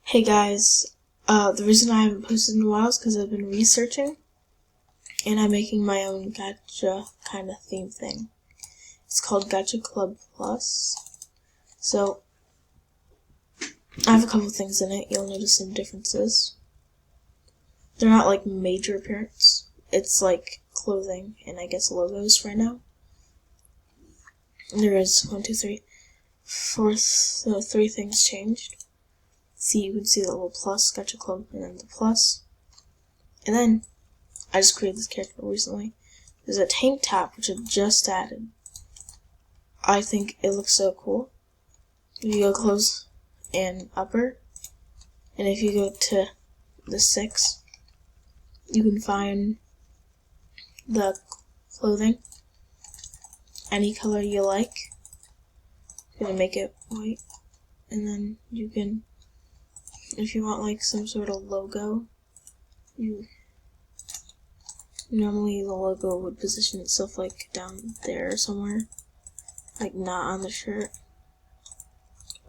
Hey guys, the reason I haven't posted in a while is because I've been researching, and I'm making my own gacha kind of theme thing. It's called Gacha Club Plus. So, I have a couple things in it. You'll notice some differences. They're not like major appearance. It's like clothing and I guess logos right now. There is 1, 2, 3, 4, so 3 things changed. See, you can see the little plus, Gacha Club, and then the plus. And then, I just created this character recently. There's a tank top, which I just added. I think it looks so cool. If you go close and upper, and if you go to the 6, you can find the clothing, any color you like. I'm gonna make it white, and then you can, if you want like some sort of logo, normally the logo would position itself like down there somewhere, like not on the shirt,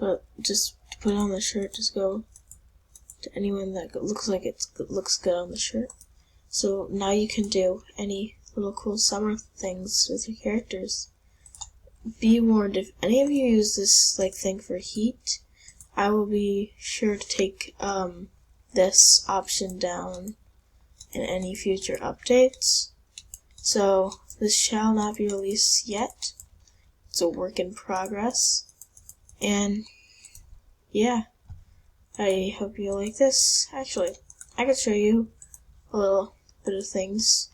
but just to put it on the shirt, just go to anyone that looks like it looks good on the shirt. So now you can do any little cool summer things with your characters. Be warned, if any of you use this like thing for heat, I will be sure to take this option down in any future updates. So this shall not be released yet. It's a work in progress. And yeah, I hope you like this. Actually, I could show you a little bit of things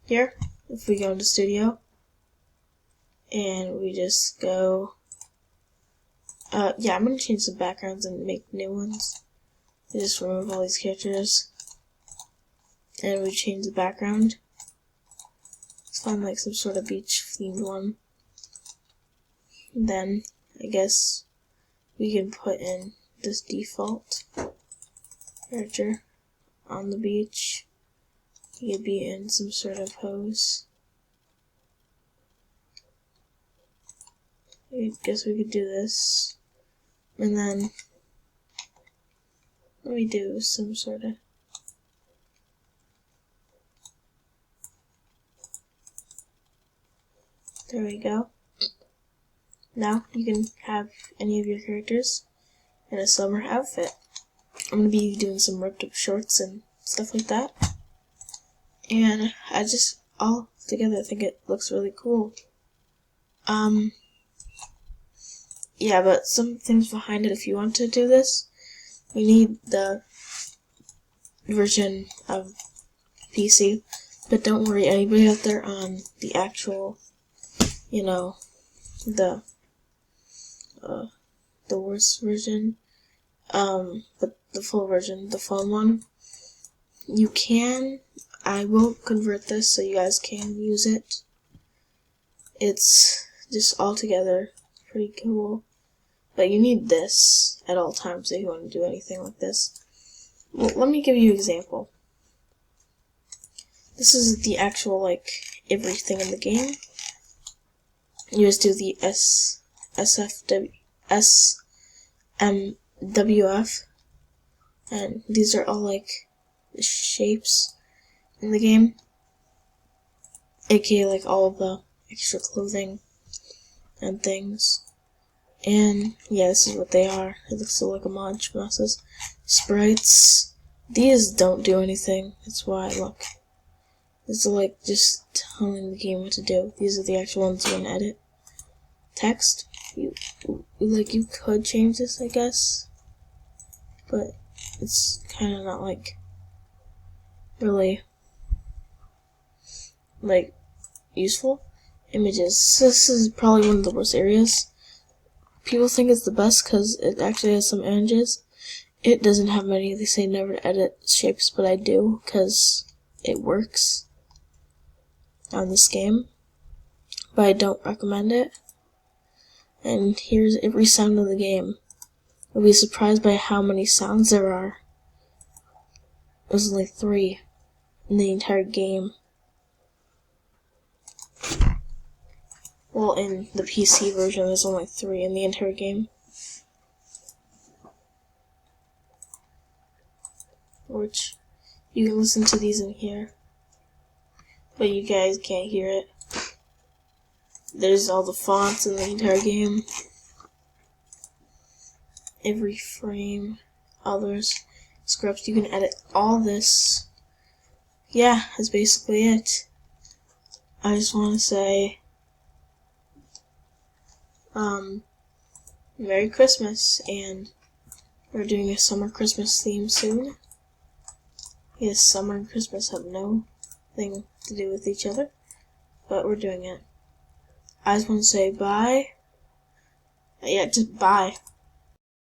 here. If we go into studio and we just go, yeah, I'm gonna change the backgrounds and make new ones. I just remove all these characters and we change the background. Let's find like some sort of beach themed one. And then I guess we can put in this default character on the beach. He could be in some sort of pose. I guess we could do this. And then let me do some sort of, there we go. Now you can have any of your characters in a summer outfit. I'm going to be doing some ripped up shorts and stuff like that. And I just, all together, I think it looks really cool. Yeah, but some things behind it, if you want to do this, you need the version of PC. But don't worry, anybody out there on the actual, the worst version, but the full version, the phone one, you can, I will convert this so you guys can use it. It's just all together pretty cool. But you need this at all times if you want to do anything like this. Well, let me give you an example. This is the actual, like, everything in the game. You just do the SMWF, and these are all, like, the shapes in the game, aka, like, all of the extra clothing and things. And yeah, this is what they are. It looks like a bunch of messes. Sprites. These don't do anything. That's why, look. These are like just telling the game what to do. These are the actual ones you can edit. Text. You could change this, I guess. But it's kind of not like really like useful. Images. This is probably one of the worst areas. People think it's the best because it actually has some images. It doesn't have many. They say never edit shapes, but I do because it works on this game. But I don't recommend it. And here's every sound of the game. You'll be surprised by how many sounds there are. There's only 3 in the entire game. Well, in the PC version, there's only 3 in the entire game. which you can listen to these in here, but you guys can't hear it. There's all the fonts in the entire game. Every frame, others, scripts, you can edit all this. Yeah, that's basically it. I just want to say, Merry Christmas, and we're doing a summer Christmas theme soon. Yes, summer and Christmas have no thing to do with each other, but we're doing it. I just want to say bye. Yeah, just bye.